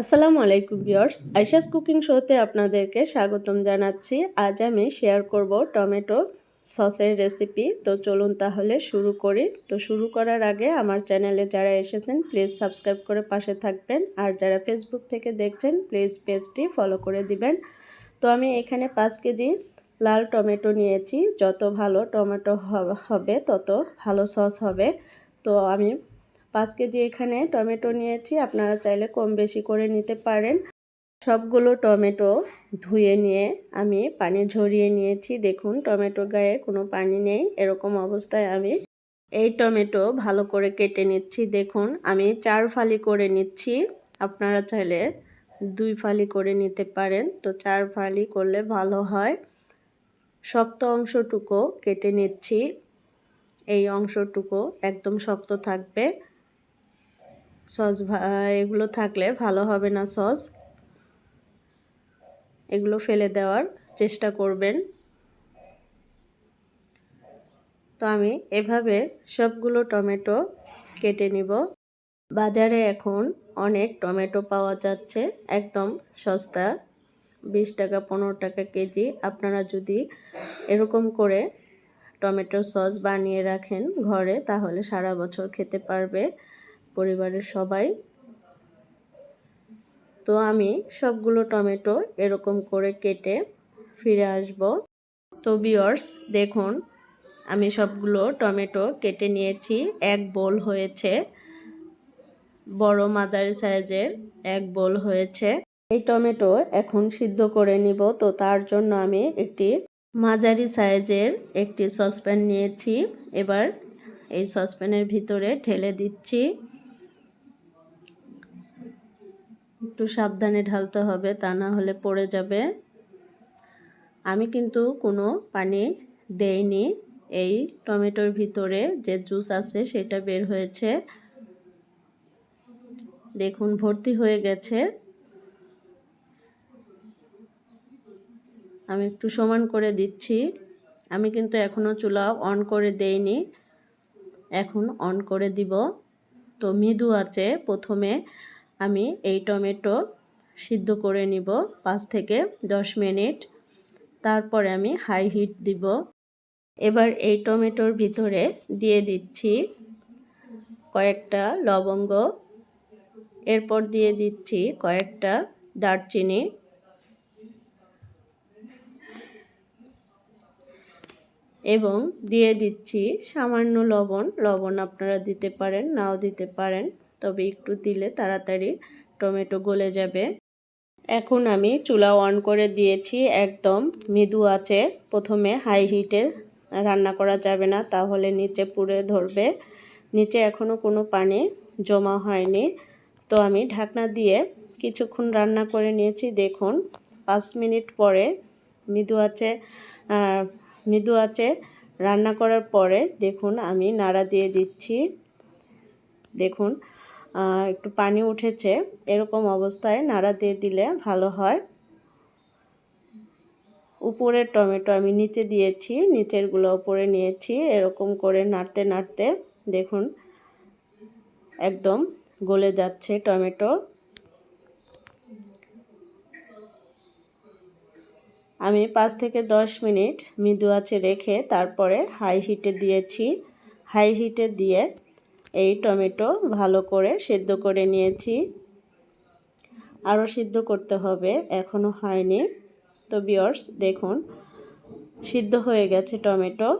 আসসালামু আলাইকুম viewers, Ayesha's cooking শোতে আপনাদেরকে স্বাগতম জানাচ্ছি। আজ আমি শেয়ার করব টমেটো সসের রেসিপি। তো চলুন তাহলে শুরু করি। তো শুরু করার আগে আমার চ্যানেলে যারা এসেছেন প্লিজ সাবস্ক্রাইব করে পাশে থাকবেন, আর যারা ফেসবুক থেকে দেখছেন প্লিজ পেজটি ফলো করে দিবেন। তো আমি এখানে 5 কেজি লাল টমেটো নিয়েছি। যত ভালো টমেটো হবে তত ভালো সস হবে। তো আমি 5 কেজি এখানে টমেটো নিয়েছি, আপনারা চাইলে কম বেশি করে নিতে পারেন। সবগুলো টমেটো ধুয়ে নিয়ে আমি পানি ঝরিয়ে নিয়েছি। দেখুন টমেটোর গায়ে কোনো পানি নেই, এরকম অবস্থায় আমি এই টমেটো ভালো করে কেটে নিচ্ছি। দেখুন আমি 4 ফালি করে নিচ্ছি, আপনারা চাইলে 2 ফালি করে নিতে পারেন। তো 4 ফালি করলে ভালো হয়। শক্ত অংশটুকু কেটে নিচ্ছি, এই অংশটুকু একদম শক্ত থাকবে। সস এগুলো থাকলে ভালো হবে না সস, এগুলো ফেলে দেওয়ার চেষ্টা করবেন। তো আমি এভাবে সবগুলো টমেটো কেটে নিব। বাজারে এখন অনেক টমেটো পাওয়া যাচ্ছে, একদম সস্তা, 20 টাকা 15 টাকা কেজি। আপনারা যদি এরকম করে টমেটো সস বানিয়ে রাখেন ঘরে, তাহলে সারা বছর খেতে পারবে পরিবারের সবাই। তো আমি সবগুলো টমেটো এরকম করে কেটে ফিরে আসব। তো ভিউয়ার্স দেখুন আমি সবগুলো টমেটো কেটে নিয়েছি। এক বোল হয়েছে, বড় মাঝারি সাইজের এক বোল হয়েছে। এই টমেটো এখন সিদ্ধ করে নিব। তো তার জন্য আমি একটি মাঝারি সাইজের একটি সসপ্যান নিয়েছি। এবার এই সসপ্যানের ভিতরে ঢেলে দিচ্ছি। একটু সাবধানে ঢালতে হবে, তা না হলে পড়ে যাবে। আমি কিন্তু কোনো পানি দেইনি, এই টমেটোর ভিতরে যে জুস আছে সেটা বের হয়েছে। দেখুন ভর্তি হয়ে গেছে। আমি একটু সমান করে দিচ্ছি। আমি কিন্তু এখনো চুলা অন করে দেইনি, এখন অন করে দিব। তো মৃদু আঁচে প্রথমে আমি এই টমেটো সিদ্ধ করে নিব 5 থেকে 10 মিনিট। তারপরে আমি হাই হিট দিব। এবার এই টমেটোর ভিতরে দিয়ে দিচ্ছি কয়েকটা লবঙ্গ, এরপর দিয়ে দিচ্ছি কয়েকটা দারচিনি, এবং দিয়ে দিচ্ছি সামান্য লবণ আপনারা দিতে পারেন, নাও দিতে পারেন, তবে একটু দিলে তাড়াতাড়ি টমেটো গলে যাবে। এখন আমি চুলা অন করে দিয়েছি একদম মৃদু আঁচে। প্রথমে হাই হিটে রান্না করা যাবে না, তাহলে নিচে পুড়ে ধরবে। নিচে এখনও কোনো পানি জমা হয়নি। তো আমি ঢাকনা দিয়ে কিছুক্ষণ রান্না করে নিয়েছি। দেখুন 5 মিনিট পরে মৃদু আঁচে রান্না করার পরে দেখুন আমি নাড়া দিয়ে দিচ্ছি। দেখুন একটু পানি উঠেছে, এরকম অবস্থায় নাড়া দিয়ে দিলে ভালো হয়। উপরের টমেটো আমি নিচে দিয়েছি, নিচেরগুলো উপরে নিয়েছি। এরকম করে নাড়তে নাড়তে দেখুন একদম গলে যাচ্ছে টমেটো। আমি 5 থেকে 10 মিনিট মৃদু আঁচে রেখে তারপরে হাই হিটে দিয়েছি। হাই হিটে দিয়ে এই টমেটো ভালো করে সিদ্ধ করে নিয়েছি। আরও সিদ্ধ করতে হবে, এখনও হয়নি। তো ভিউয়ার্স দেখুন সিদ্ধ হয়ে গেছে টমেটো,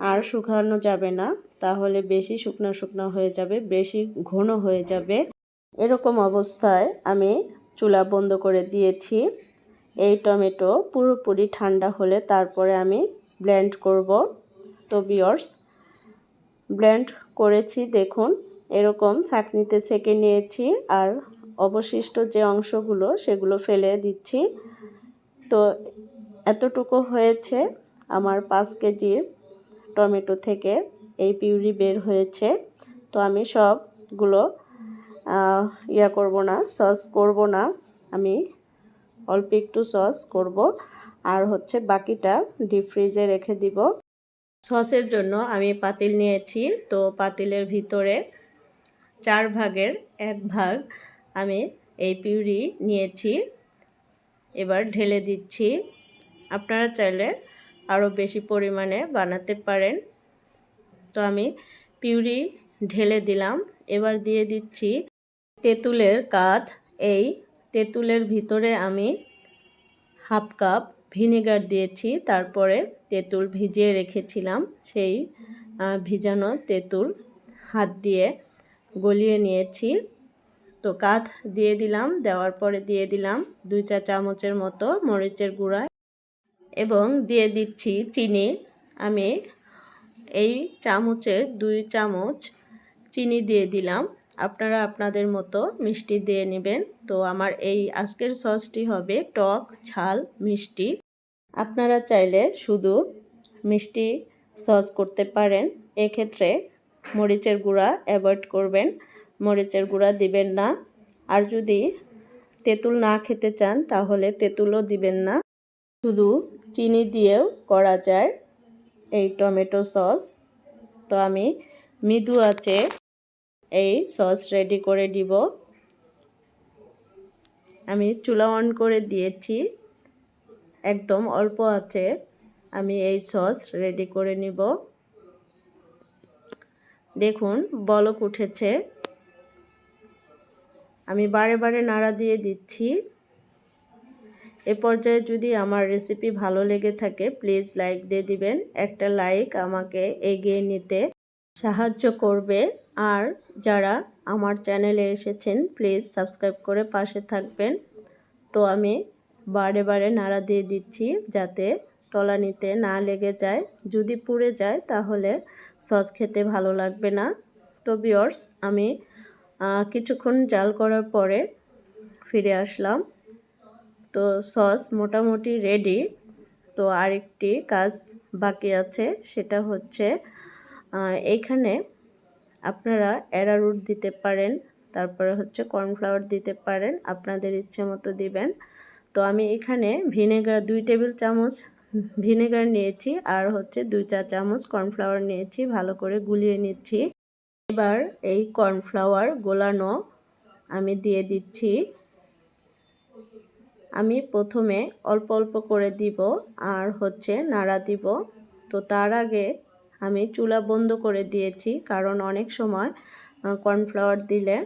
আর শুকানো যাবে না, তাহলে বেশি শুকনো শুকনো হয়ে যাবে, বেশি ঘন হয়ে যাবে। এরকম অবস্থায় আমি চুলা বন্ধ করে দিয়েছি। এই টমেটো পুরোপুরি ঠান্ডা হলে তারপরে আমি ব্লেন্ড করব। তো ভিউয়ার্স ব্লেন্ড করেছি, দেখুন এরকম ছাঁকনিতে ছেঁকে নিয়েছি, আর অবশিষ্ট যে অংশগুলো সেগুলো ফেলে দিচ্ছি। তো এতটুকু হয়েছে আমার 5 কেজির টমেটো থেকে এই পিউরি বের হয়েছে। তো আমি সবগুলো করব না, সস করব না, আমি অল্প একটু সস করব, আর বাকিটা ডিপ ফ্রিজে রেখে দিব। সসের জন্য আমি পাতিল নিয়েছি। তো পাতিলের ভিতরে 4 ভাগের 1 ভাগ আমি এই পিউরি নিয়েছি, এবার ঢেলে দিচ্ছি। আপনারা চাইলে আরও বেশি পরিমাণে বানাতে পারেন। তো আমি পিউরি ঢেলে দিলাম। এবার দিয়ে দিচ্ছি তেঁতুলের কাঠ। এই তেঁতুলের ভিতরে আমি হাফ কাপ ভিনেগার দিয়েছি, তারপরে তেঁতুল ভিজিয়ে রেখেছিলাম, সেই ভিজানো তেঁতুল হাত দিয়ে গলিয়ে নিয়েছি। তো কাঠ দিয়ে দিলাম, দেওয়ার পরে দিয়ে দিলাম 2 চা চামচের মতো মরিচের গুঁড়া এবং দিয়ে দিচ্ছি চিনি। আমি এই চামচে 2 চামচ চিনি দিয়ে দিলাম, আপনারা আপনাদের মতো মিষ্টি দিয়ে নেবেন। তো আমার এই আজকের সসটি হবে টক ঝাল মিষ্টি। আপনারা চাইলে শুধু মিষ্টি সস করতে পারেন, এক্ষেত্রে মরিচের গুঁড়া অ্যাভয়েড করবেন, মরিচের গুঁড়া দিবেন না। আর যদি তেঁতুল না খেতে চান তাহলে তেঁতুলও দিবেন না, শুধু চিনি দিয়েও করা যায় এই টমেটো সস। তো আমি মৃদু আঁচে এই সস রেডি করে দিব। আমি চুলা অন করে দিয়েছি, একদম অল্প আঁচে আমি এই সস রেডি করে নিব। দেখুন বলক উঠেছে, আমি বারে বারে নাড়া দিয়ে দিচ্ছি। এ পর্যায়ে যদি আমার রেসিপি ভালো লেগে থাকে প্লিজ লাইক দিয়ে দিবেন। একটা লাইক আমাকে এগিয়ে নিতে সাহায্য করবে। আর যারা আমার চ্যানেলে এসেছেন প্লিজ সাবস্ক্রাইব করে পাশে থাকবেন। তো আমি বারে বারে নাড়া দিয়ে দিচ্ছি যাতে তলানিতে না লেগে যায়, যদি পুড়ে যায় তাহলে সস খেতে ভালো লাগবে না। তো ভিউয়ার্স, আমি কিছুক্ষণ জাল করার পরে ফিরে আসলাম। তো সস মোটামুটি রেডি। তো আরেকটি কাজ বাকি আছে, সেটা হচ্ছে এইখানে আপনারা অ্যারারুট দিতে পারেন, তারপরে হচ্ছে কর্নফ্লাওয়ার দিতে পারেন, আপনাদের ইচ্ছে মতো দিবেন। তো আমি এখানে ভিনেগার 2 টেবিল চামচ ভিনেগার নিয়েছি, আর হচ্ছে 2 চা চামচ কর্নফ্লাওয়ার নিয়েছি, ভালো করে গুলিয়ে নিচ্ছি। এবার এই কর্নফ্লাওয়ার গোলানো আমি দিয়ে দিচ্ছি। আমি প্রথমে অল্প অল্প করে দিব আর হচ্ছে নাড়া দিব। তো তার আগে আমি চুলা বন্ধ করে দিয়েছি, কারণ অনেক সময় কর্নফ্লাওয়ার দিলে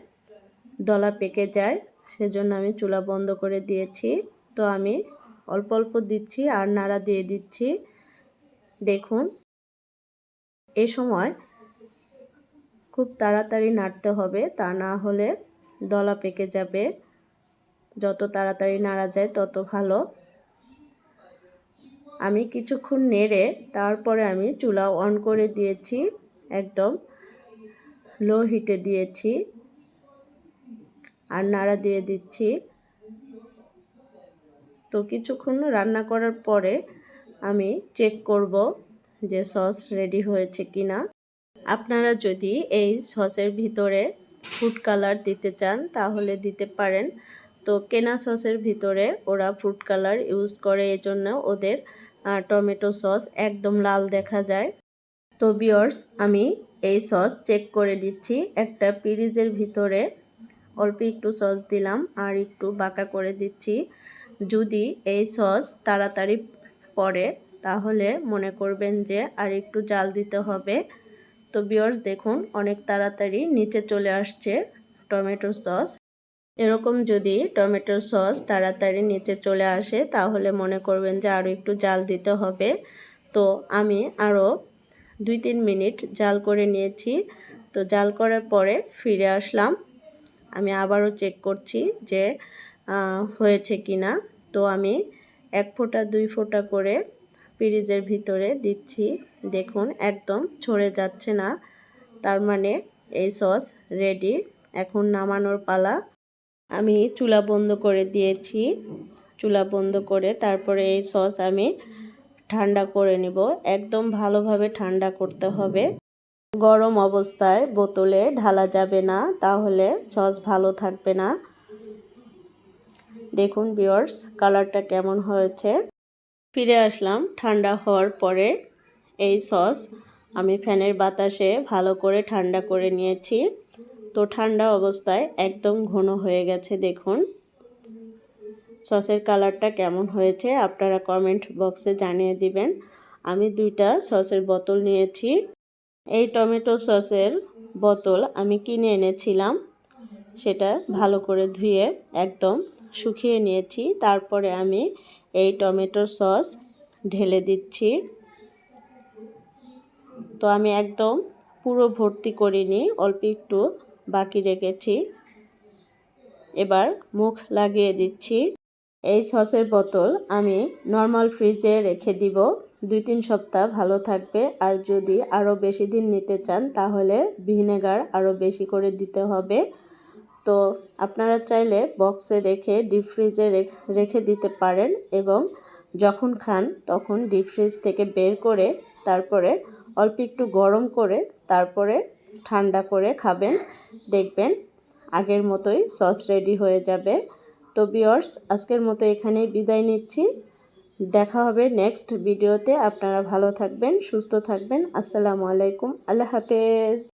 দলা পেকে যায়, সেজন্য আমি চুলা বন্ধ করে দিয়েছি। তো আমি অল্প অল্প দিচ্ছি আর নাড়া দিয়ে দিচ্ছি। দেখুন এ সময় খুব তাড়াতাড়ি নাড়তে হবে, তা না হলে দলা পেকে যাবে। যত তাড়াতাড়ি নাড়া যায় তত ভালো। আমি কিছুক্ষণ নেড়ে তারপরে আমি চুলা অন করে দিয়েছি, একদম লো হিটে দিয়েছি আর নাড়া দিয়ে দিচ্ছি। তো কিছুক্ষণ রান্না করার পরে আমি চেক করব যে সস রেডি হয়েছে কিনা। আপনারা যদি এই সসের ভিতরে ফুড কালার দিতে চান তাহলে দিতে পারেন। তো কেনা সসের ভিতরে ওরা ফুড কালার ইউজ করে, এজন্য ওদের টমেটো সস একদম লাল দেখা যায়। তো ভিউয়ার্স, আমি এই সস চেক করে দিচ্ছি। একটা পিরিজের ভিতরে অল্প একটু সস দিলাম আর একটু বাঁকা করে দিচ্ছি। যদি এই সস তাড়াতাড়ি পড়ে তাহলে মনে করবেন যে আর একটু জাল দিতে হবে। তো ভিউয়ার্স দেখুন অনেক তাড়াতাড়ি নিচে চলে আসছে টমেটো সস। এরকম যদি টমেটো সস তাড়াতাড়ি নিচে চলে আসে তাহলে মনে করবেন যে আরও একটু জাল দিতে হবে। তো আমি আরও 2-3 মিনিট জাল করে নিয়েছি। তো জাল করার পরে ফিরে আসলাম, আমি আবারও চেক করছি যে হয়েছে কিনা। তো আমি 1 ফোঁটা 2 ফোঁটা করে পিরিজের ভিতরে দিচ্ছি। দেখুন একদম ছড়ে যাচ্ছে না, তার মানে এই সস রেডি। এখন নামানোর পালা। আমি চুলা বন্ধ করে দিয়েছি, চুলা বন্ধ করে তারপরে এই সস আমি ঠান্ডা করে নিব। একদম ভালোভাবে ঠান্ডা করতে হবে, গরম অবস্থায় বোতলে ঢালা যাবে না, তাহলে সস ভালো থাকবে না। দেখুন ভিউয়ার্স কালারটা কেমন হয়েছে। ফিরে আসলাম ঠান্ডা হওয়ার পরে। এই সস আমি ফ্যানের বাতাসে ভালো করে ঠান্ডা করে নিয়েছি। তো ঠান্ডা অবস্থায় একদম ঘন হয়ে গেছে। দেখুন সসের কালারটা কেমন হয়েছে আপনারা কমেন্ট বক্সে জানিয়ে দিবেন। আমি 2টা সসের বোতল নিয়েছি। এই টমেটো সসের বোতল আমি কিনে এনেছিলাম। সেটা ভালো করে ধুয়ে একদম শুকিয়ে নিয়েছি। তারপরে আমি এই টমেটো সস ঢেলে দিচ্ছি। তো আমি একদম পুরো ভর্তি করিনি, অল্প একটু বাকি রেখেছি। এবার মুখ লাগিয়ে দিচ্ছি। এই সসের বোতল আমি নর্মাল ফ্রিজে রেখে দিব, 2-3 সপ্তাহ ভালো থাকবে। আর যদি আরও বেশি দিন নিতে চান তাহলে ভিনেগার আরও বেশি করে দিতে হবে। তো আপনারা চাইলে বক্সে রেখে ডিপ ফ্রিজে রেখে দিতে পারেন এবং যখন খান তখন ডিপ ফ্রিজ থেকে বের করে তারপরে অল্প একটু গরম করে তারপরে ঠান্ডা করে খাবেন, দেখবেন আগের মতোই সস রেডি হয়ে যাবে। তো ভিউয়ার্স আজকের মতো এখানেই বিদায় নিচ্ছি। দেখা হবে নেক্সট ভিডিওতে। আপনারা ভালো থাকবেন, সুস্থ থাকবেন। আসসালামু আলাইকুম, আল্লাহ হাফেজ।